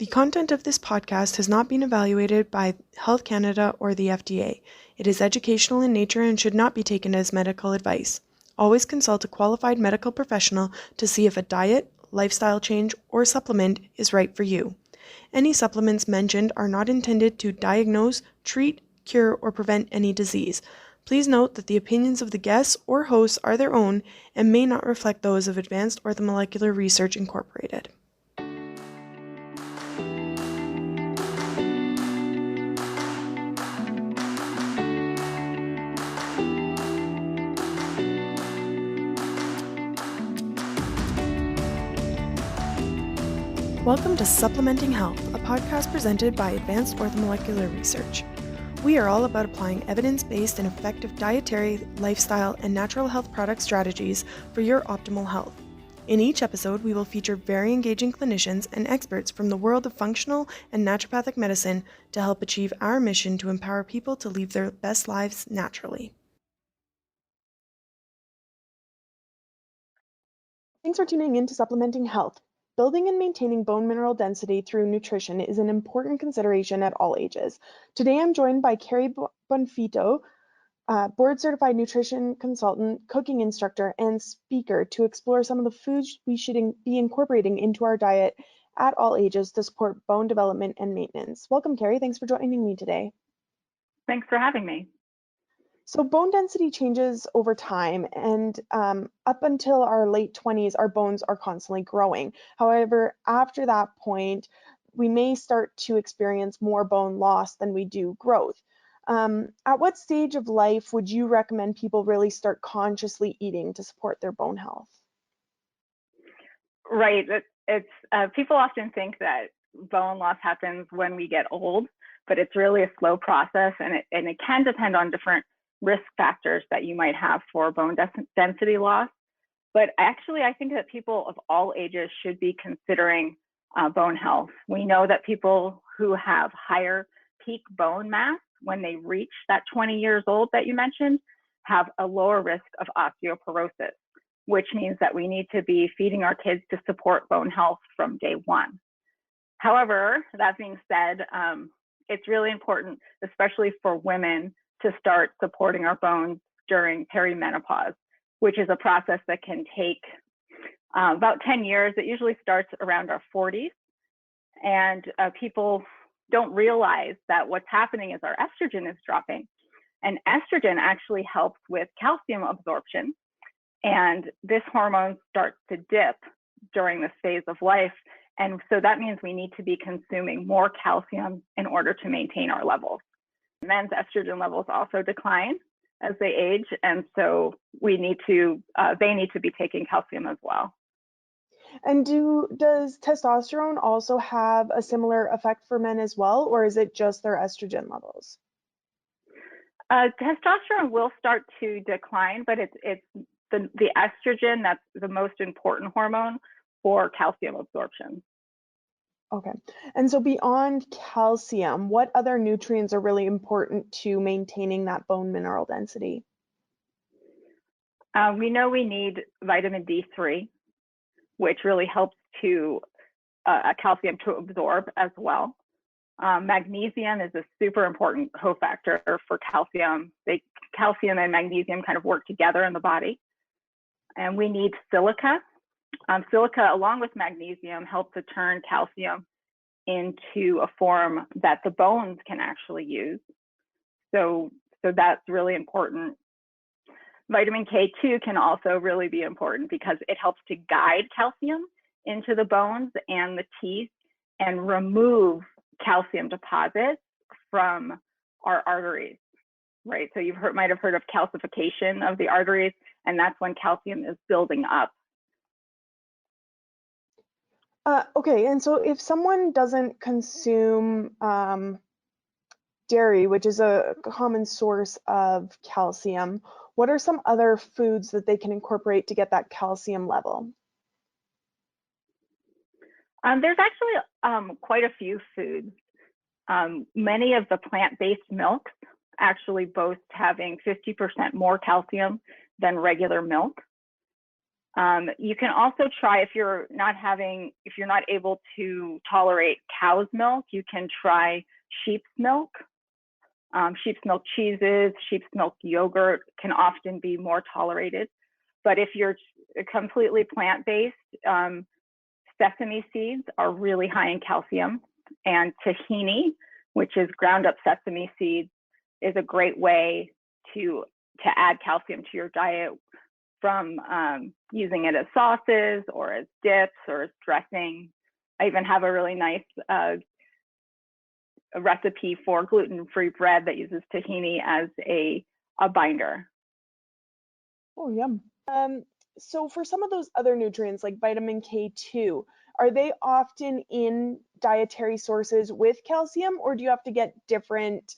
The content of this podcast has not been evaluated by Health Canada or the FDA. It is educational in nature and should not be taken as medical advice. Always consult a qualified medical professional to see if a diet, lifestyle change, or supplement is right for you. Any supplements mentioned are not intended to diagnose, treat, cure, or prevent any disease. Please note that the opinions of the guests or hosts are their own and may not reflect those of Advanced Orthomolecular Research Incorporated. Welcome to Supplementing Health, a podcast presented by Advanced Orthomolecular Research. We are all about applying evidence-based and effective dietary, lifestyle, and natural health product strategies for your optimal health. In each episode, we will feature very engaging clinicians and experts from the world of functional and naturopathic medicine to help achieve our mission to empower people to live their best lives naturally. Thanks for tuning in to Supplementing Health. Building and maintaining bone mineral density through nutrition is an important consideration at all ages. Today I'm joined by Carrie Bonfitto, board-certified nutrition consultant, cooking instructor, and speaker to explore some of the foods we should be incorporating into our diet at all ages to support bone development and maintenance. Welcome, Carrie. Thanks for joining me today. Thanks for having me. So bone density changes over time, and up until our late 20s, our bones are constantly growing. However, after that point, we may start to experience more bone loss than we do growth. At what stage of life would you recommend people really start consciously eating to support their bone health? Right. People often think that bone loss happens when we get old, but it's really a slow process, and it can depend on different risk factors that you might have for bone density loss. But actually, I think that people of all ages should be considering bone health. We know that people who have higher peak bone mass when they reach that 20 years old that you mentioned have a lower risk of osteoporosis, which means that we need to be feeding our kids to support bone health from day one. However, that being said, it's really important, especially for women, to start supporting our bones during perimenopause, which is a process that can take about 10 years. It usually starts around our 40s. And people don't realize that what's happening is our estrogen is dropping. And estrogen actually helps with calcium absorption. And this hormone starts to dip during this phase of life. And so that means we need to be consuming more calcium in order to maintain our levels. Men's estrogen levels also decline as they age, and so they need to be taking calcium as well. And does testosterone also have a similar effect for men as well, or is it just their estrogen levels? Testosterone will start to decline, but it's the estrogen that's the most important hormone for calcium absorption. Okay. And so beyond calcium, what other nutrients are really important to maintaining that bone mineral density? We know we need vitamin D3, which really helps to calcium to absorb as well. Magnesium is a super important cofactor for calcium. Calcium and magnesium kind of work together in the body. And we need silica. Silica, along with magnesium, help to turn calcium into a form that the bones can actually use. So that's really important. Vitamin K2 can also really be important because it helps to guide calcium into the bones and the teeth and remove calcium deposits from our arteries, right? So you might have heard of calcification of the arteries, and that's when calcium is building up. Okay, and so if someone doesn't consume dairy, which is a common source of calcium, what are some other foods that they can incorporate to get that calcium level? There's actually quite a few foods. Many of the plant-based milks actually boast having 50% more calcium than regular milk. You can also try, if you're not able to tolerate cow's milk, you can try sheep's milk. Sheep's milk cheeses, sheep's milk yogurt can often be more tolerated. But if you're completely plant-based, sesame seeds are really high in calcium, and tahini, which is ground up sesame seeds, is a great way to add calcium to your diet, from using it as sauces or as dips or as dressing. I even have a really nice a recipe for gluten-free bread that uses tahini as a binder. Oh, yum. So for some of those other nutrients like vitamin K2, are they often in dietary sources with calcium, or do you have to get different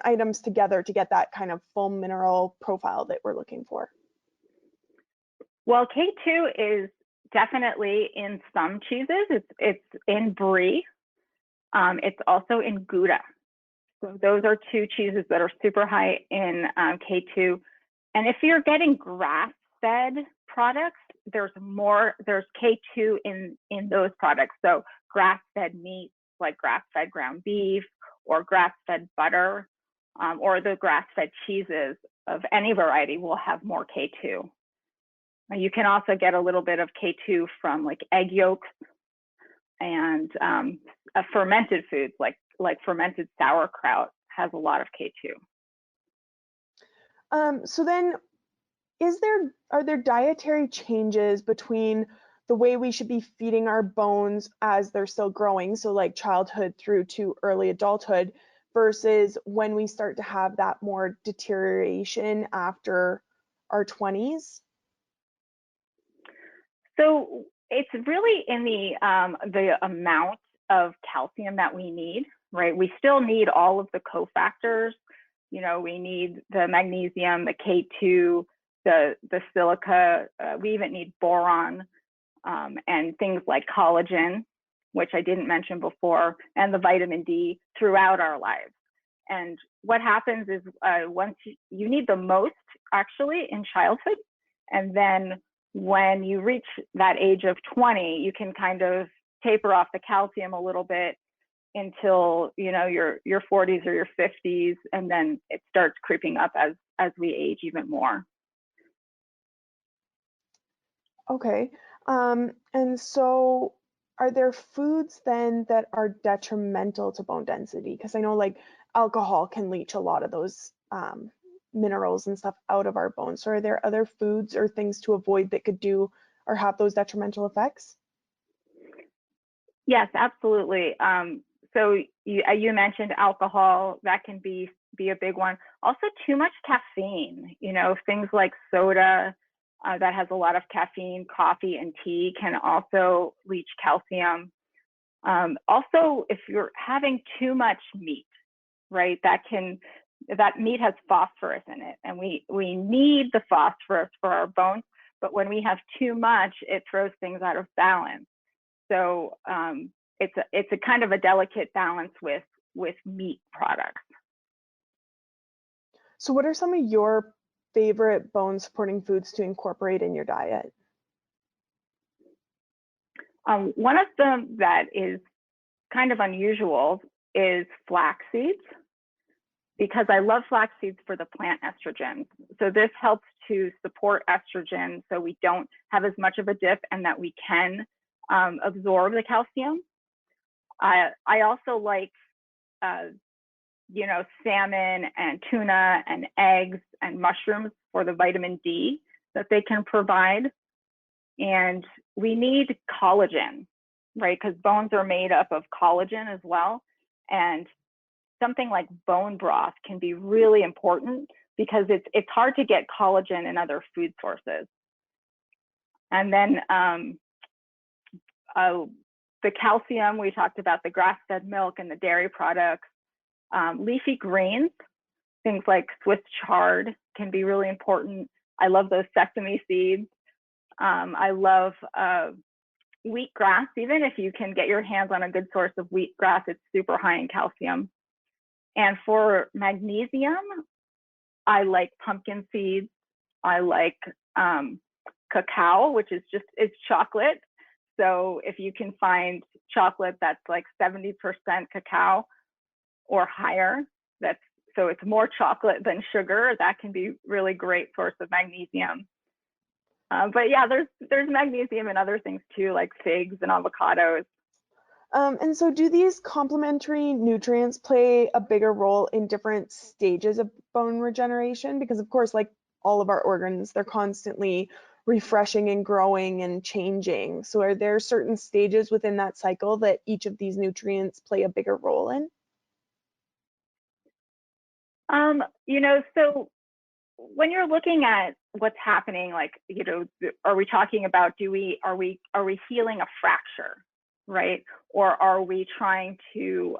items together to get that kind of full mineral profile that we're looking for? Well, K2 is definitely in some cheeses. It's in brie. It's also in Gouda. So those are two cheeses that are super high in K2. And if you're getting grass-fed products, there's K2 in those products. So grass-fed meats like grass-fed ground beef or grass-fed butter, or the grass-fed cheeses of any variety will have more K2. You can also get a little bit of K2 from like egg yolks and fermented foods like fermented sauerkraut has a lot of K2. So then, are there dietary changes between the way we should be feeding our bones as they're still growing, so like childhood through to early adulthood, versus when we start to have that more deterioration after our 20s? So it's really in the amount of calcium that we need, right? We still need all of the cofactors. You know, we need the magnesium, the K2, the silica. We even need boron, and things like collagen, which I didn't mention before, and the vitamin D throughout our lives. And what happens is once you need the most actually in childhood, and then when you reach that age of 20, you can kind of taper off the calcium a little bit until your 40s or your 50s, and then it starts creeping up as we age even more. Okay. And so are there foods then that are detrimental to bone density? Because I know like alcohol can leach a lot of those minerals and stuff out of our bones. So are there other foods or things to avoid that could do or have those detrimental effects? Yes, absolutely. So you mentioned alcohol. That can be a big one. Also, too much caffeine. Things like soda that has a lot of caffeine, coffee and tea can also leach calcium. Also, if you're having too much meat, right, that meat has phosphorus in it, and we need the phosphorus for our bones. But when we have too much, it throws things out of balance. So it's a kind of a delicate balance with meat products. So what are some of your favorite bone supporting foods to incorporate in your diet? One of them that is kind of unusual is flax seeds, because I love flax seeds for the plant estrogens. So this helps to support estrogen so we don't have as much of a dip, and that we can absorb the calcium. I also like salmon and tuna and eggs and mushrooms for the vitamin D that they can provide. And we need collagen, right? Because bones are made up of collagen as well. And something like bone broth can be really important because it's hard to get collagen in other food sources. And then the calcium, we talked about the grass-fed milk and the dairy products. Leafy greens, things like Swiss chard can be really important. I love those sesame seeds. I love wheatgrass. Even if you can get your hands on a good source of wheatgrass, it's super high in calcium. And for magnesium, I like pumpkin seeds. I like cacao, which is it's chocolate. So if you can find chocolate that's like 70% cacao or higher, so it's more chocolate than sugar, that can be really great source of magnesium. But yeah, there's magnesium in other things too, like figs and avocados. And so do these complementary nutrients play a bigger role in different stages of bone regeneration? Because of course, like all of our organs, they're constantly refreshing and growing and changing. So are there certain stages within that cycle that each of these nutrients play a bigger role in? So when you're looking at what's happening, like, are we talking about, are we healing a fracture, right? Or are we trying to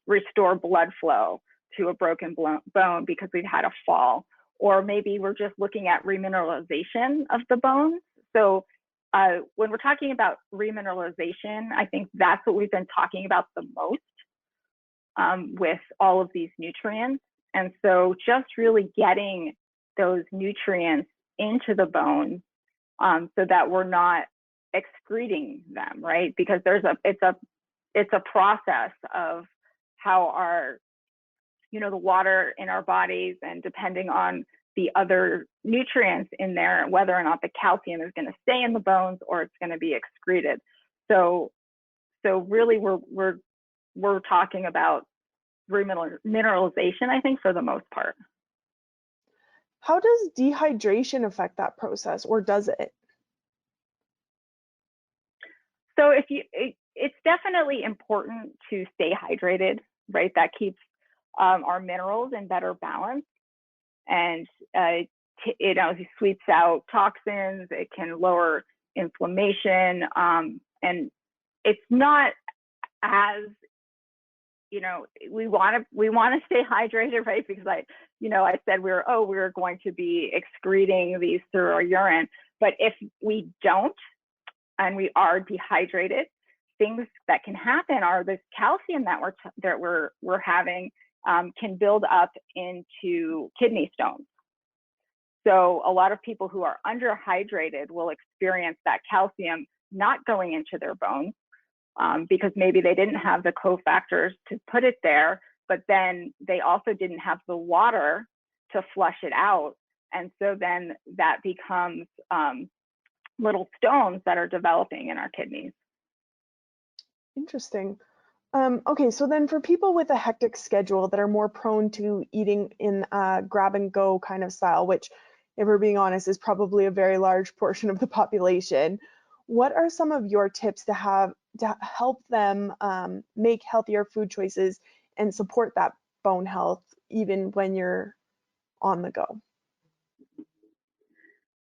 restore blood flow to a broken bone because we've had a fall? Or maybe we're just looking at remineralization of the bones. So when we're talking about remineralization, I think that's what we've been talking about the most with all of these nutrients. And so just really getting those nutrients into the bone so that we're not excreting them, right? Because it's a process of how our, the water in our bodies, and depending on the other nutrients in there, whether or not the calcium is going to stay in the bones or it's going to be excreted. So really we're talking about mineralization, I think, for the most part. How does dehydration affect that process, or does it? So it's definitely important to stay hydrated, right? That keeps our minerals in better balance, and it sweeps out toxins. It can lower inflammation, and it's not as we want to stay hydrated, right? Because I said we were going to be excreting these through our urine, but if we don't and we are dehydrated, things that can happen are this calcium that we're having can build up into kidney stones. So a lot of people who are underhydrated will experience that calcium not going into their bones. Because maybe they didn't have the cofactors to put it there, but then they also didn't have the water to flush it out. And so then that becomes little stones that are developing in our kidneys. Interesting. Okay, so then for people with a hectic schedule that are more prone to eating in a grab and go kind of style, which, if we're being honest, is probably a very large portion of the population, what are some of your tips to help them make healthier food choices and support that bone health even when you're on the go?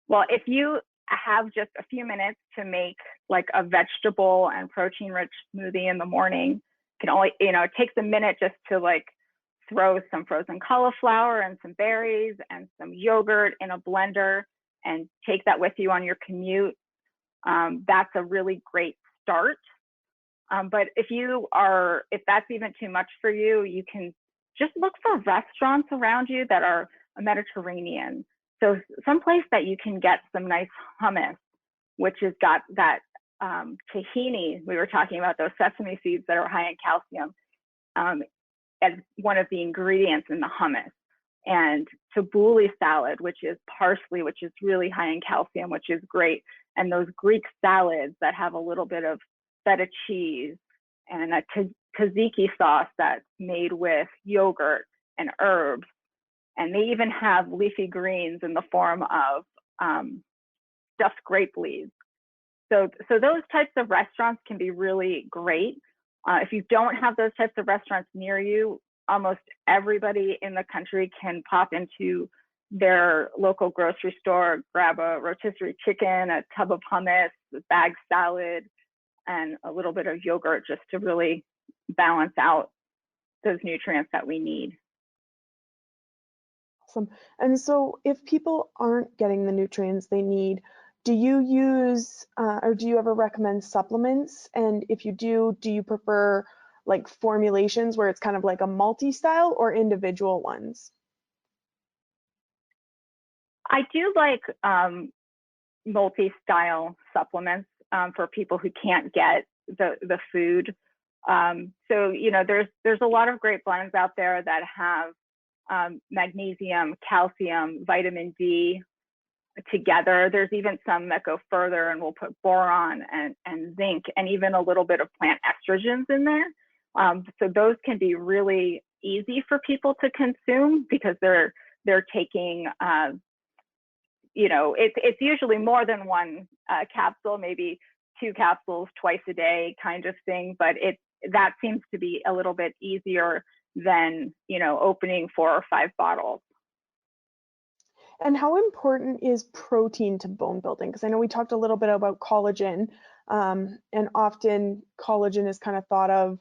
Well, if you have just a few minutes to make like a vegetable and protein rich smoothie in the morning, it takes a minute just to like throw some frozen cauliflower and some berries and some yogurt in a blender and take that with you on your commute. That's a really great start. But if that's even too much for you, you can just look for restaurants around you that are Mediterranean. So someplace that you can get some nice hummus, which has got that tahini. We were talking about those sesame seeds that are high in calcium as one of the ingredients in the hummus. And tabbouleh salad, which is parsley, which is really high in calcium, which is great. And those Greek salads that have a little bit of feta cheese and a tzatziki sauce that's made with yogurt and herbs. And they even have leafy greens in the form of stuffed grape leaves. So those types of restaurants can be really great. If you don't have those types of restaurants near you, almost everybody in the country can pop into their local grocery store, grab a rotisserie chicken, a tub of hummus, a bagged salad, and a little bit of yogurt just to really balance out those nutrients that we need. Awesome. And so if people aren't getting the nutrients they need, do you use or do you ever recommend supplements? And if you do you prefer like formulations where it's kind of like a multi-style or individual ones? I do like multi-style supplements for people who can't get the food. So there's a lot of great blends out there that have magnesium, calcium, vitamin D together. There's even some that go further and will put boron and zinc and even a little bit of plant estrogens in there. So those can be really easy for people to consume because they're taking it's usually more than one capsule, maybe 2 capsules twice a day kind of thing, but that seems to be a little bit easier than opening 4 or 5 bottles. And how important is protein to bone building? Because I know we talked a little bit about collagen, and often collagen is kind of thought of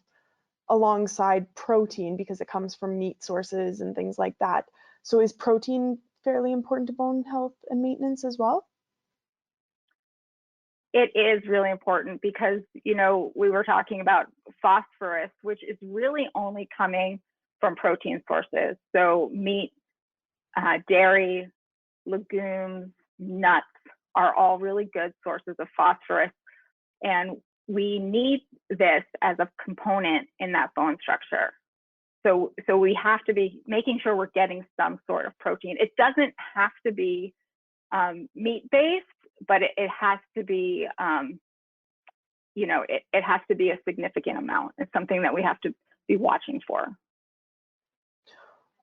alongside protein because it comes from meat sources and things like that. So is protein fairly important to bone health and maintenance as well? It is really important because, we were talking about phosphorus, which is really only coming from protein sources. So meat, dairy, legumes, nuts are all really good sources of phosphorus. And we need this as a component in that bone structure. So we have to be making sure we're getting some sort of protein. It doesn't have to be meat-based, but it has to be, it has to be a significant amount. It's something that we have to be watching for.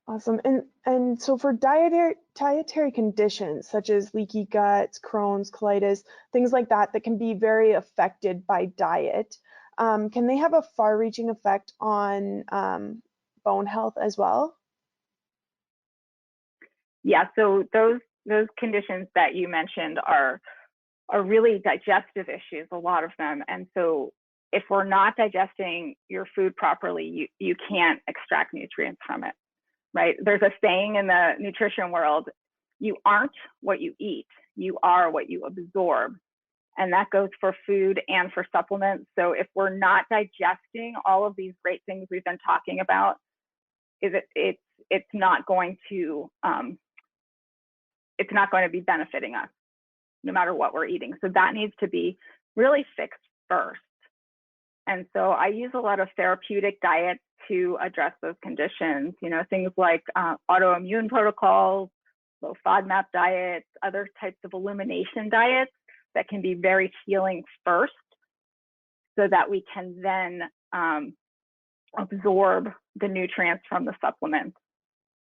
Awesome. And so for dietary conditions such as leaky guts, Crohn's, colitis, things like that can be very affected by diet, can they have a far-reaching effect on bone health as well? Yeah, so those conditions that you mentioned are really digestive issues, a lot of them. And so if we're not digesting your food properly, you can't extract nutrients from it, right? There's a saying in the nutrition world, you aren't what you eat, you are what you absorb. And that goes for food and for supplements. So if we're not digesting all of these great things we've been talking about, it's not going to be benefiting us no matter what we're eating. So that needs to be really fixed first. And so I use a lot of therapeutic diets to address those conditions, things like autoimmune protocols, low FODMAP diets, other types of elimination diets that can be very healing first so that we can then absorb the nutrients from the supplements.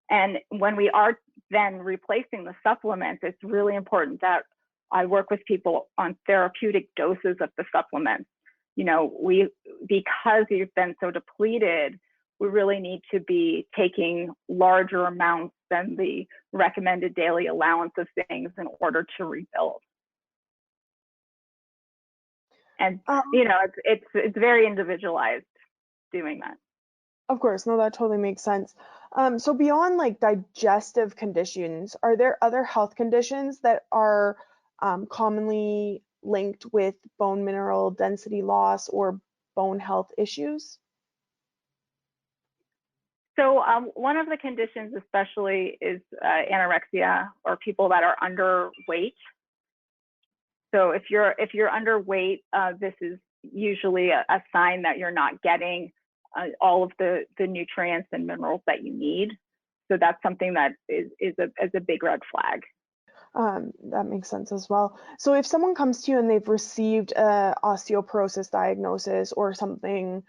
And when we are then replacing the supplements, it's really important that I work with people on therapeutic doses of the supplements. Because you've been so depleted, we really need to be taking larger amounts than the recommended daily allowance of things in order to rebuild. And it's very individualized doing that. Of course, no, that totally makes sense. So beyond like digestive conditions, are there other health conditions that are commonly linked with bone mineral density loss or bone health issues? So one of the conditions especially is anorexia, or people that are underweight. So if you're underweight, this is usually a sign that you're not getting all of the nutrients and minerals that you need. So that's something that is a big red flag. That makes sense as well. So if someone comes to you and they've received a osteoporosis diagnosis or something,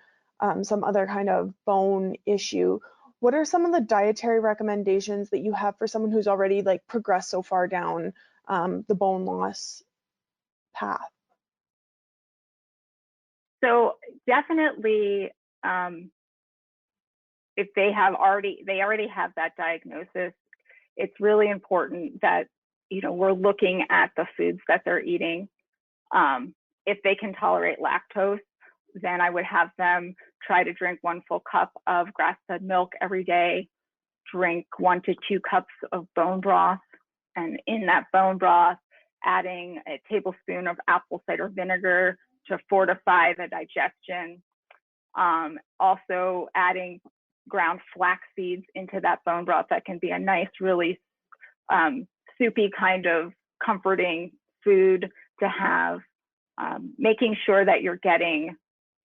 some other kind of bone issue, what are some of the dietary recommendations that you have for someone who's already like progressed so far down the bone loss path? So definitely, if they already have that diagnosis, it's really important that we're looking at the foods that they're eating. If they can tolerate lactose, then I would have them try to drink 1 full cup of grass-fed milk every day, drink 1 to 2 cups of bone broth, and in that bone broth, adding a tablespoon of apple cider vinegar to fortify the digestion. Also adding ground flax seeds into that bone broth, that can be a nice, really soupy kind of comforting food to have, making sure that you're getting,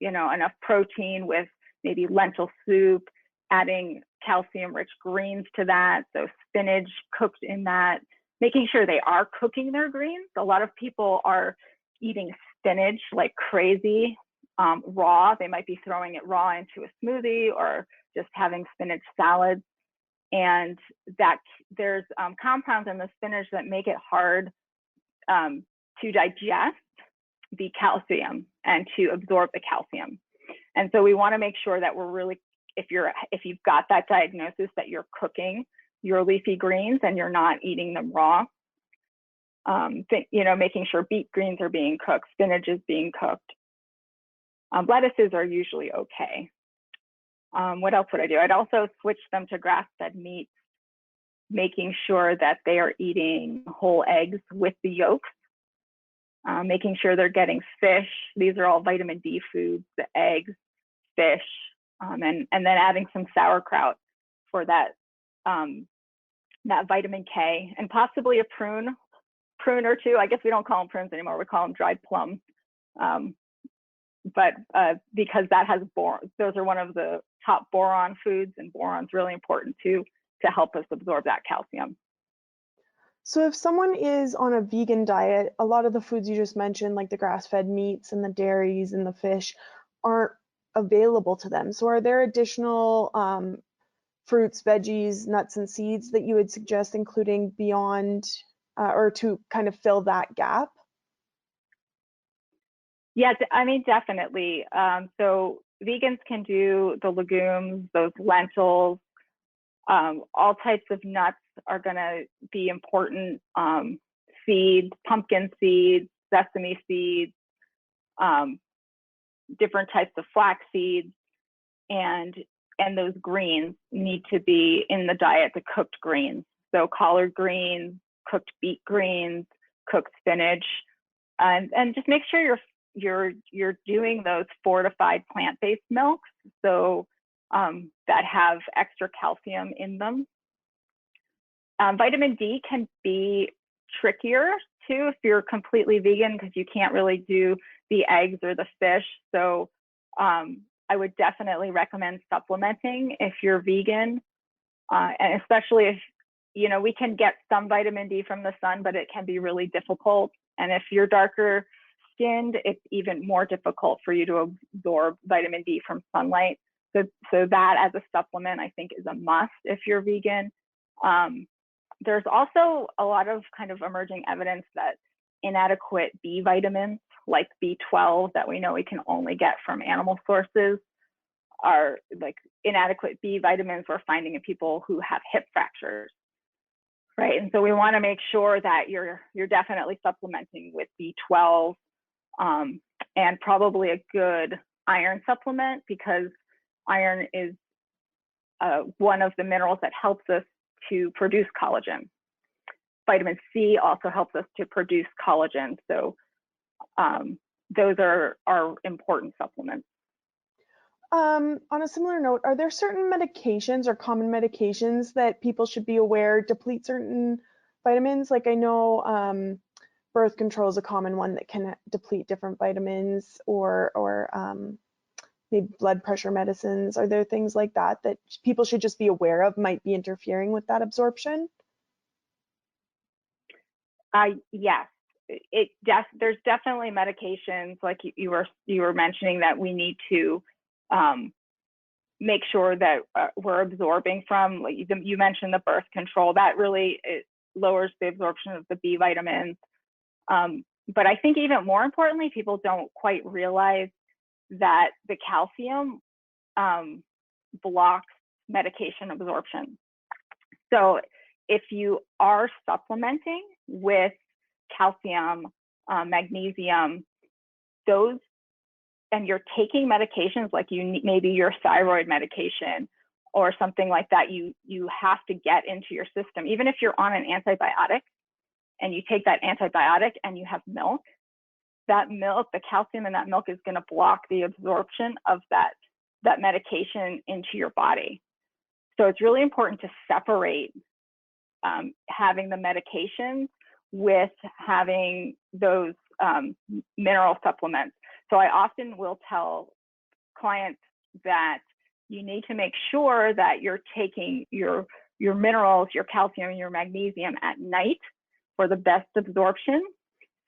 enough protein with maybe lentil soup, adding calcium-rich greens to that, so spinach cooked in that, making sure they are cooking their greens. A lot of people are eating spinach like crazy, raw. They might be throwing it raw into a smoothie or just having spinach salads. And that there's compounds in the spinach that make it hard to digest the calcium and to absorb the calcium. And so we want to make sure that we're really, if you've got that diagnosis, that you're cooking your leafy greens and you're not eating them raw. Making sure beet greens are being cooked, spinach is being cooked. Lettuces are usually okay. What else would I do? I'd also switch them to grass-fed meats, making sure that they are eating whole eggs with the yolks, making sure they're getting fish. These are all vitamin D foods, the eggs, fish, and then adding some sauerkraut for that vitamin K, and possibly a prune or two. I guess we don't call them prunes anymore. We call them dried plums. But because that has boron, those are one of the top boron foods, and boron's really important too to help us absorb that calcium. So if someone is on a vegan diet, a lot of the foods you just mentioned, like the grass-fed meats and the dairies and the fish, aren't available to them. So are there additional fruits, veggies, nuts, and seeds that you would suggest including beyond or to kind of fill that gap? Yeah, I mean, definitely. So vegans can do the legumes, those lentils, all types of nuts are going to be important. Seeds, pumpkin seeds, sesame seeds, different types of flax seeds, and those greens need to be in the diet, the cooked greens. So collard greens, cooked beet greens, cooked spinach, and just make sure you're doing those fortified plant-based milks, so that have extra calcium in them. Vitamin D can be trickier too if you're completely vegan, because you can't really do the eggs or the fish. So I would definitely recommend supplementing if you're vegan, and especially if, we can get some vitamin D from the sun, but it can be really difficult. And if you're darker skinned, it's even more difficult for you to absorb vitamin D from sunlight. So that as a supplement, I think, is a must if you're vegan. There's also a lot of kind of emerging evidence that inadequate B vitamins, like B12, that we know we can only get from animal sources, are like inadequate B vitamins we're finding in people who have hip fractures, right? And so we want to make sure that you're definitely supplementing with B12, and probably a good iron supplement, because iron is one of the minerals that helps us to produce collagen. Vitamin C also helps us to produce collagen. So those are important supplements. On a similar note, are there certain medications or common medications that people should be aware deplete certain vitamins? Like I know birth control is a common one that can deplete different vitamins, or maybe blood pressure medicines. Are there things like that people should just be aware of might be interfering with that absorption? Yes, there's definitely medications like you were mentioning that we need to make sure that we're absorbing from. Like you mentioned the birth control, that really lowers the absorption of the B vitamins. But I think even more importantly, people don't quite realize that the calcium blocks medication absorption. So if you are supplementing with calcium, magnesium, those, and you're taking medications like maybe your thyroid medication or something like that, you have to get into your system. Even if you're on an antibiotic and you take that antibiotic and you have milk, that milk, the calcium in that milk is going to block the absorption of that medication into your body. So it's really important to separate having the medications with having those mineral supplements. So I often will tell clients that you need to make sure that you're taking your minerals, your calcium, and your magnesium at night for the best absorption,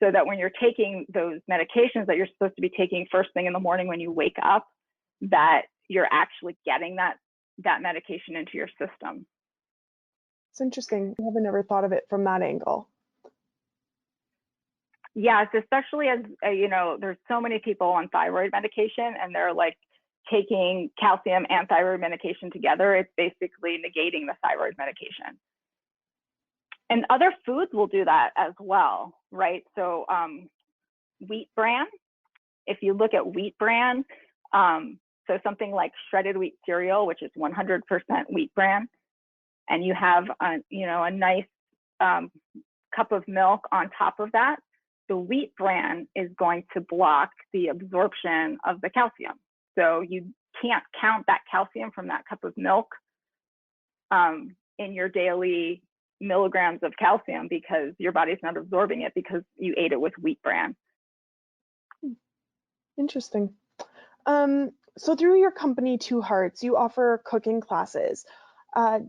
so that when you're taking those medications that you're supposed to be taking first thing in the morning when you wake up, that you're actually getting that medication into your system. It's interesting. I haven't ever thought of it from that angle. Yes, especially as, there's so many people on thyroid medication and they're like taking calcium and thyroid medication together. It's basically negating the thyroid medication. And other foods will do that as well, right? So wheat bran, if you look at wheat bran, so something like shredded wheat cereal, which is 100% wheat bran, and you have a nice cup of milk on top of that, the wheat bran is going to block the absorption of the calcium. So you can't count that calcium from that cup of milk in your daily milligrams of calcium, because your body's not absorbing it because you ate it with wheat bran. Interesting. So through your company, Two Hearts, you offer cooking classes. Are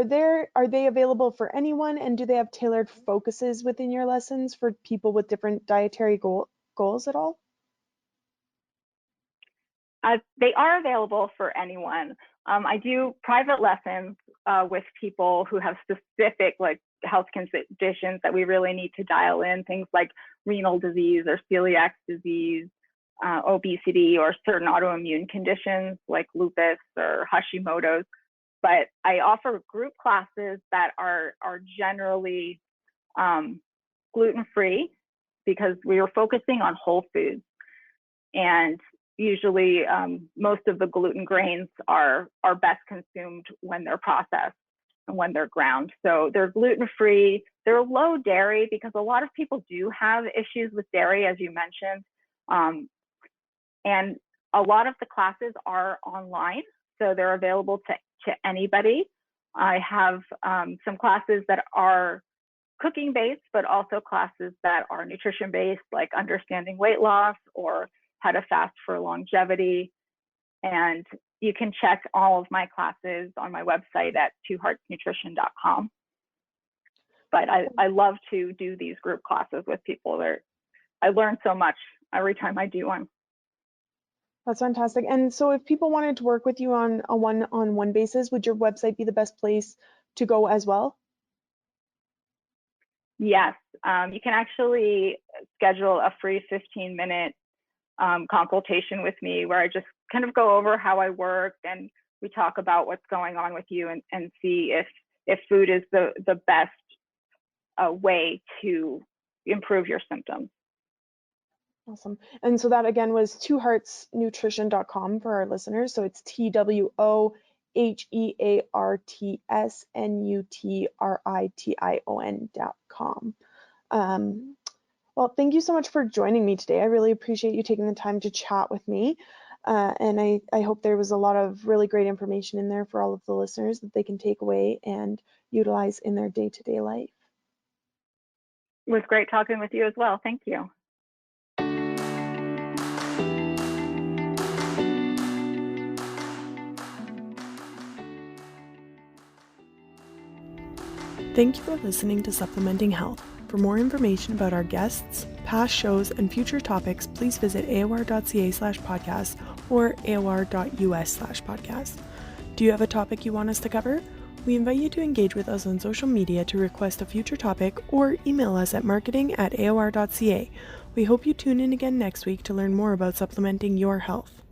they available for anyone, and do they have tailored focuses within your lessons for people with different dietary goals at all? They are available for anyone. I do private lessons with people who have specific health conditions that we really need to dial in, things like renal disease or celiac disease, obesity, or certain autoimmune conditions like lupus or Hashimoto's. But I offer group classes that are generally gluten-free, because we are focusing on whole foods. And usually most of the gluten grains are best consumed when they're processed and when they're ground. So they're gluten-free, they're low dairy, because a lot of people do have issues with dairy, as you mentioned. And a lot of the classes are online, so they're available to anybody. I have some classes that are cooking based, but also classes that are nutrition based, like understanding weight loss or how to fast for longevity. And you can check all of my classes on my website at twoheartsnutrition.com. But I love to do these group classes with people. I learn so much every time I do one. That's fantastic. And so if people wanted to work with you on a one-on-one basis, would your website be the best place to go as well? Yes, you can actually schedule a free 15-minute consultation with me, where I just kind of go over how I work, and we talk about what's going on with you, and see if food is the best way to improve your symptoms. Awesome. And so that again was twoheartsnutrition.com for our listeners. So it's twoheartsnutrition.com. Well, thank you so much for joining me today. I really appreciate you taking the time to chat with me. And I hope there was a lot of really great information in there for all of the listeners that they can take away and utilize in their day-to-day life. It was great talking with you as well. Thank you. Thank you for listening to Supplementing Health. For more information about our guests, past shows, and future topics, please visit aor.ca/podcast or aor.us/podcast. Do you have a topic you want us to cover? We invite you to engage with us on social media to request a future topic, or email us at marketing@aor.ca. We hope you tune in again next week to learn more about supplementing your health.